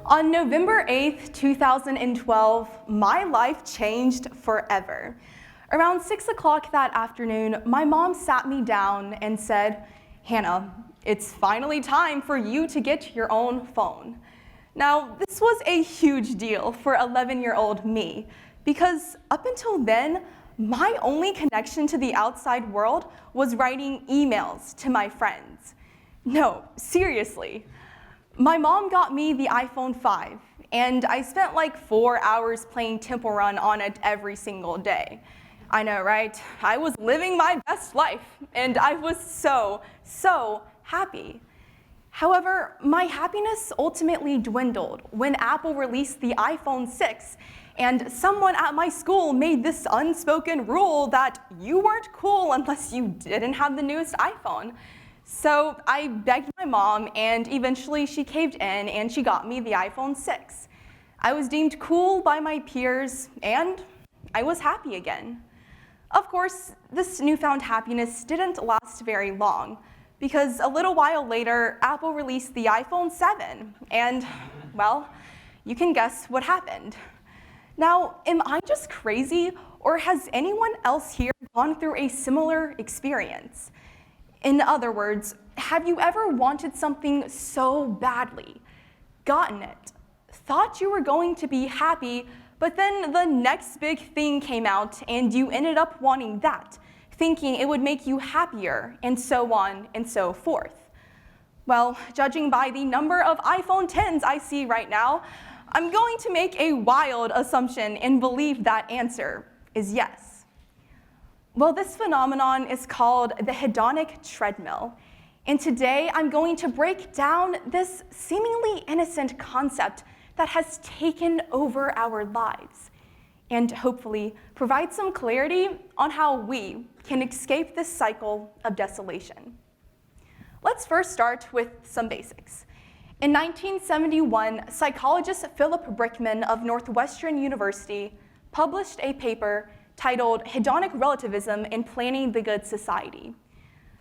On November 8th, 2012, my life changed forever. Around 6 o'clock that afternoon, my mom sat me down and said, "Hannah, it's finally time for you to get your own phone." Now, this was a huge deal for 11-year-old me, because up until then, my only connection to the outside world was writing emails to my friends. No, seriously. My mom got me the iPhone 5, and I spent like 4 hours playing Temple Run on it every single day. I know, right? I was living my best life, and I was so happy. However, my happiness ultimately dwindled when Apple released the iPhone 6, and someone at my school made this unspoken rule that you weren't cool unless you didn't have the newest iPhone. So I begged my mom, and eventually she caved in and she got me the iPhone 6. I was deemed cool by my peers, and I was happy again. Of course, this newfound happiness didn't last very long, because a little while later, Apple released the iPhone 7, and, well, you can guess what happened. Now, am I just crazy, or has anyone else here gone through a similar experience? In other words, have you ever wanted something so badly, gotten it, thought you were going to be happy, but then the next big thing came out and you ended up wanting that, thinking it would make you happier, and so on and so forth? Well, judging by the number of iPhone 10s I see right now, I'm going to make a wild assumption and believe that answer is yes. Well, this phenomenon is called the hedonic treadmill, and today I'm going to break down this seemingly innocent concept that has taken over our lives, and hopefully provide some clarity on how we can escape this cycle of desolation. Let's first start with some basics. In 1971, psychologist Philip Brickman of Northwestern University published a paper titled "Hedonic Relativism in Planning the Good Society."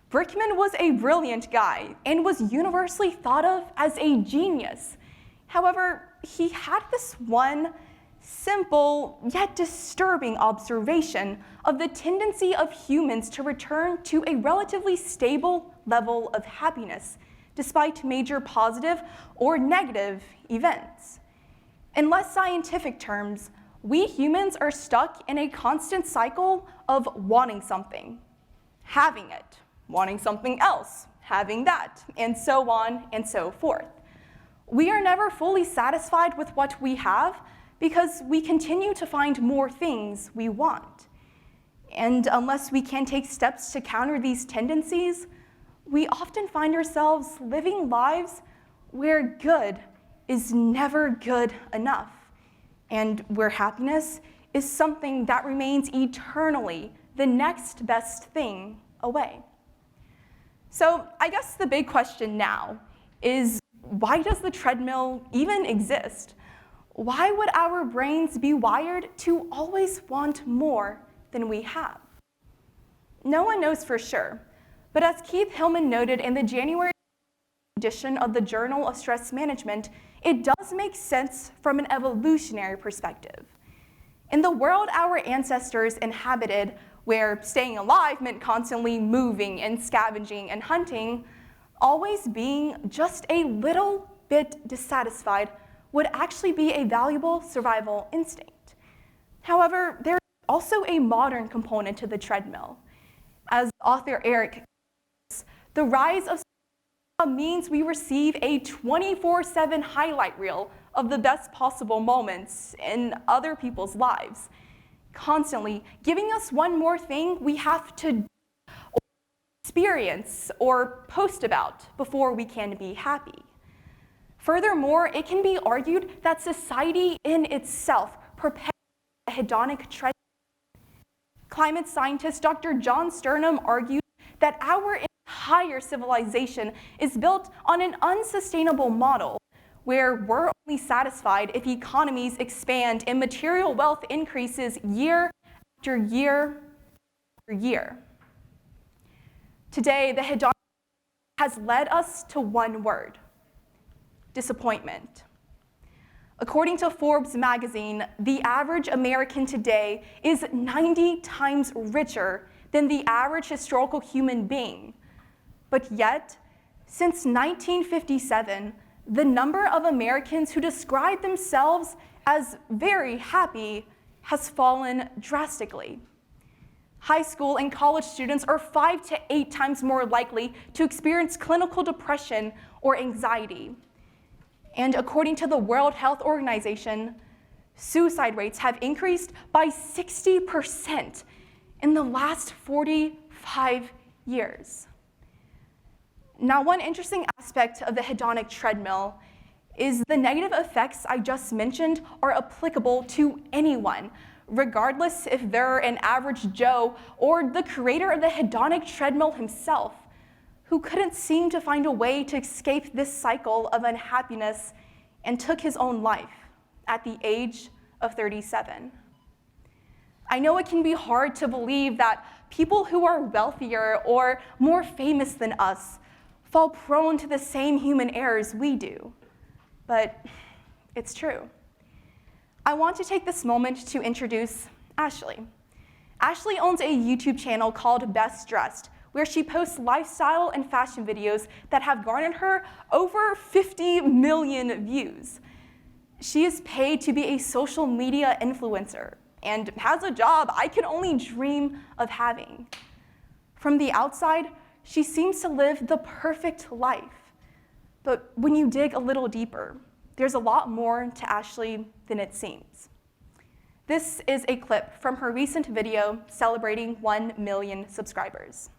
Brickman was a brilliant guy and was universally thought of as a genius. However, he had this one simple yet disturbing observation of the tendency of humans to return to a relatively stable level of happiness despite major positive or negative events. In less scientific terms, we humans are stuck in a constant cycle of wanting something, having it, wanting something else, having that, and so on and so forth. We are never fully satisfied with what we have because we continue to find more things we want. And unless we can take steps to counter these tendencies, we often find ourselves living lives where good is never good enough, and where happiness is something that remains eternally the next best thing away. So I guess the big question now is, why does the treadmill even exist? Why would our brains be wired to always want more than we have? No one knows for sure, but as Keith Hillman noted in the January edition of the Journal of Stress Management, it does make sense from an evolutionary perspective. In the world our ancestors inhabited, where staying alive meant constantly moving and scavenging and hunting, always being just a little bit dissatisfied would actually be a valuable survival instinct. However, there is also a modern component to the treadmill. As author Eric, the rise of means we receive a 24/7 highlight reel of the best possible moments in other people's lives, constantly giving us one more thing we have to experience or post about before we can be happy. Furthermore, it can be argued that society in itself perpetuates a hedonic treadmill. Climate scientist Dr. John Sternum argued that our entire civilization is built on an unsustainable model where we're only satisfied if economies expand and material wealth increases year after year after year. Today, the hedonic has led us to one word: disappointment. According to Forbes magazine, the average American today is 90 times richer than the average historical human being. But yet, since 1957, the number of Americans who describe themselves as very happy has fallen drastically. High school and college students are 5 to 8 times more likely to experience clinical depression or anxiety. And according to the World Health Organization, suicide rates have increased by 60% in the last 45 years. Now, one interesting aspect of the hedonic treadmill is the negative effects I just mentioned are applicable to anyone, regardless if they're an average Joe or the creator of the hedonic treadmill himself, who couldn't seem to find a way to escape this cycle of unhappiness and took his own life at the age of 37. I know it can be hard to believe that people who are wealthier or more famous than us fall prone to the same human errors we do, but it's true. I want to take this moment to introduce Ashley. Ashley owns a YouTube channel called Best Dressed, where she posts lifestyle and fashion videos that have garnered her over 50 million views. She is paid to be a social media influencer and has a job I can only dream of having. From the outside, she seems to live the perfect life. But when you dig a little deeper, there's a lot more to Ashley than it seems. This is a clip from her recent video celebrating 1 million subscribers.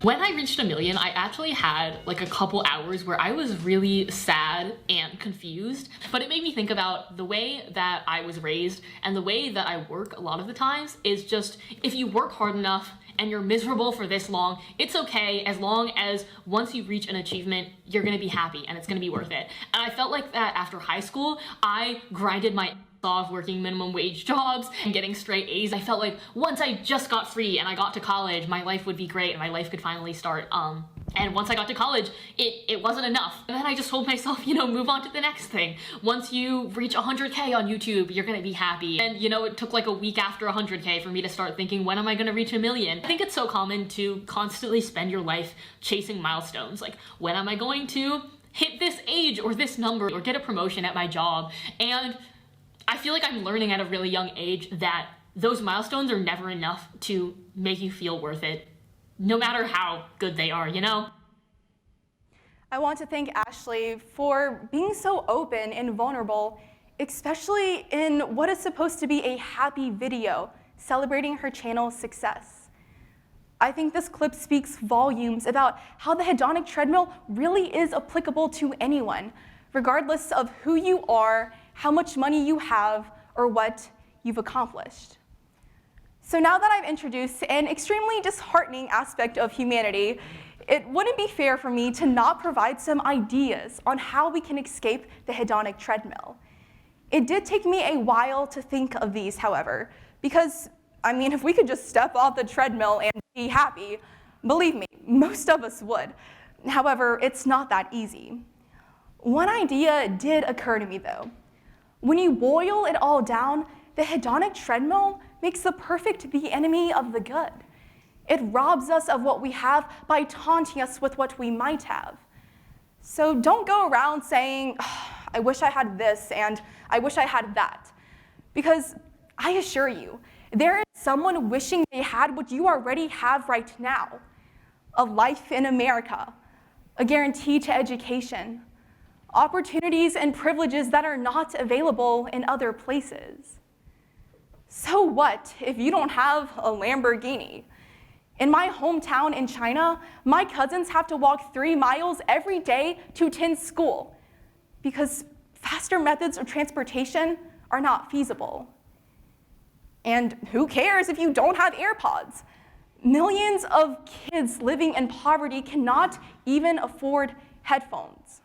When I reached 1 million, I actually had like a couple hours where I was really sad and confused, but it made me think about the way that I was raised and the way that I work a lot of the times is just, if you work hard enough and you're miserable for this long, it's okay as long as once you reach an achievement, you're gonna be happy and it's gonna be worth it. And I felt like that after high school, I grinded my off working minimum wage jobs and getting straight A's. I felt like once I just got free and I got to college, my life would be great and my life could finally start. And once I got to college, it wasn't enough. And then I just told myself, move on to the next thing. Once you reach 100K on YouTube, you're gonna be happy. And it took like a week after 100K for me to start thinking, when am I gonna reach 1 million? I think it's so common to constantly spend your life chasing milestones. Like, when am I going to hit this age or this number or get a promotion at my job? And I feel like I'm learning at a really young age that those milestones are never enough to make you feel worth it, no matter how good they are, I want to thank Ashley for being so open and vulnerable, especially in what is supposed to be a happy video celebrating her channel's success. I think this clip speaks volumes about how the hedonic treadmill really is applicable to anyone, regardless of who you are, how much money you have, or what you've accomplished. So now that I've introduced an extremely disheartening aspect of humanity, it wouldn't be fair for me to not provide some ideas on how we can escape the hedonic treadmill. It did take me a while to think of these, however, because, if we could just step off the treadmill and be happy, believe me, most of us would. However, it's not that easy. One idea did occur to me, though. When you boil it all down, the hedonic treadmill makes the perfect the enemy of the good. It robs us of what we have by taunting us with what we might have. So don't go around saying, I wish I had this and I wish I had that. Because I assure you, there is someone wishing they had what you already have right now. A life in America, a guarantee to education, opportunities and privileges that are not available in other places. So what if you don't have a Lamborghini? In my hometown in China, my cousins have to walk 3 miles every day to attend school because faster methods of transportation are not feasible. And who cares if you don't have AirPods? Millions of kids living in poverty cannot even afford headphones.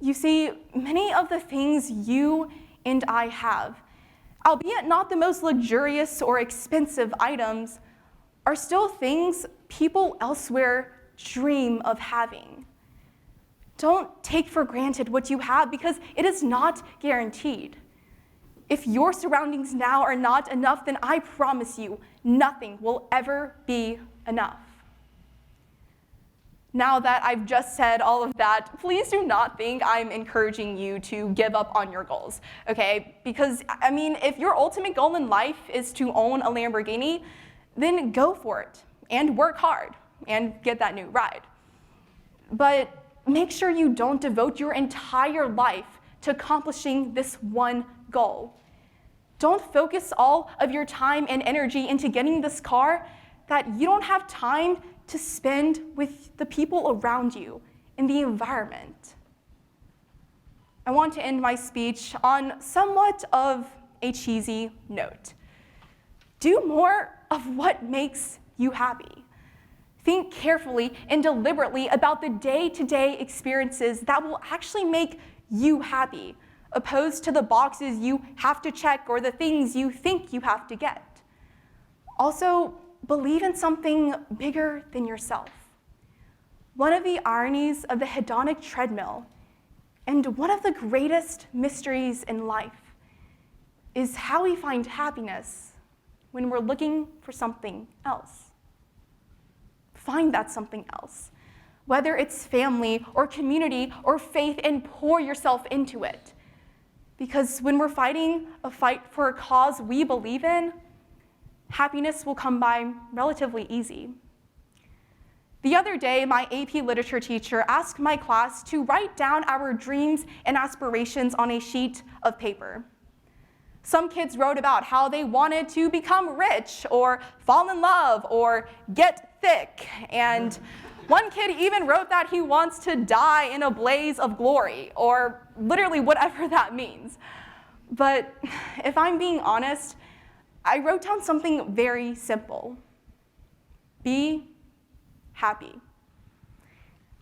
You see, many of the things you and I have, albeit not the most luxurious or expensive items, are still things people elsewhere dream of having. Don't take for granted what you have because it is not guaranteed. If your surroundings now are not enough, then I promise you, nothing will ever be enough. Now that I've just said all of that, please do not think I'm encouraging you to give up on your goals, okay? Because, I mean, if your ultimate goal in life is to own a Lamborghini, then go for it and work hard and get that new ride. But make sure you don't devote your entire life to accomplishing this one goal. Don't focus all of your time and energy into getting this car that you don't have time to spend with the people around you in the environment. I want to end my speech on somewhat of a cheesy note. Do more of what makes you happy. Think carefully and deliberately about the day-to-day experiences that will actually make you happy, opposed to the boxes you have to check or the things you think you have to get. Also, believe in something bigger than yourself. One of the ironies of the hedonic treadmill, and one of the greatest mysteries in life, is how we find happiness when we're looking for something else. Find that something else, whether it's family or community or faith, and pour yourself into it. Because when we're fighting a fight for a cause we believe in, happiness will come by relatively easy. The other day, my AP Literature teacher asked my class to write down our dreams and aspirations on a sheet of paper. Some kids wrote about how they wanted to become rich, or fall in love, or get thick, and one kid even wrote that he wants to die in a blaze of glory, or literally whatever that means. But if I'm being honest, I wrote down something very simple. Be happy.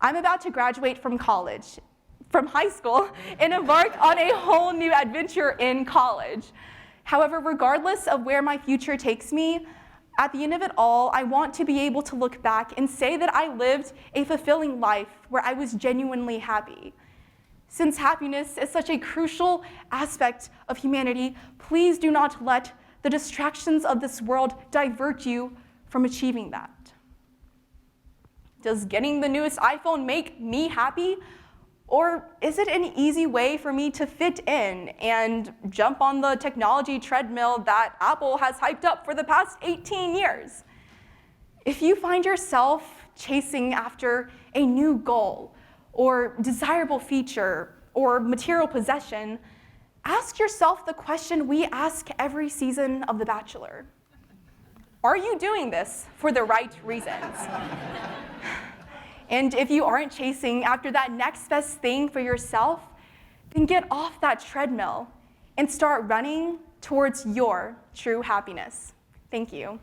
I'm about to graduate from high school, and embark on a whole new adventure in college. However, regardless of where my future takes me, at the end of it all, I want to be able to look back and say that I lived a fulfilling life where I was genuinely happy. Since happiness is such a crucial aspect of humanity, please do not let the distractions of this world divert you from achieving that. Does getting the newest iPhone make me happy? Or is it an easy way for me to fit in and jump on the technology treadmill that Apple has hyped up for the past 18 years? If you find yourself chasing after a new goal, or desirable feature, or material possession, ask yourself the question we ask every season of The Bachelor. Are you doing this for the right reasons? And if you aren't chasing after that next best thing for yourself, then get off that treadmill and start running towards your true happiness. Thank you.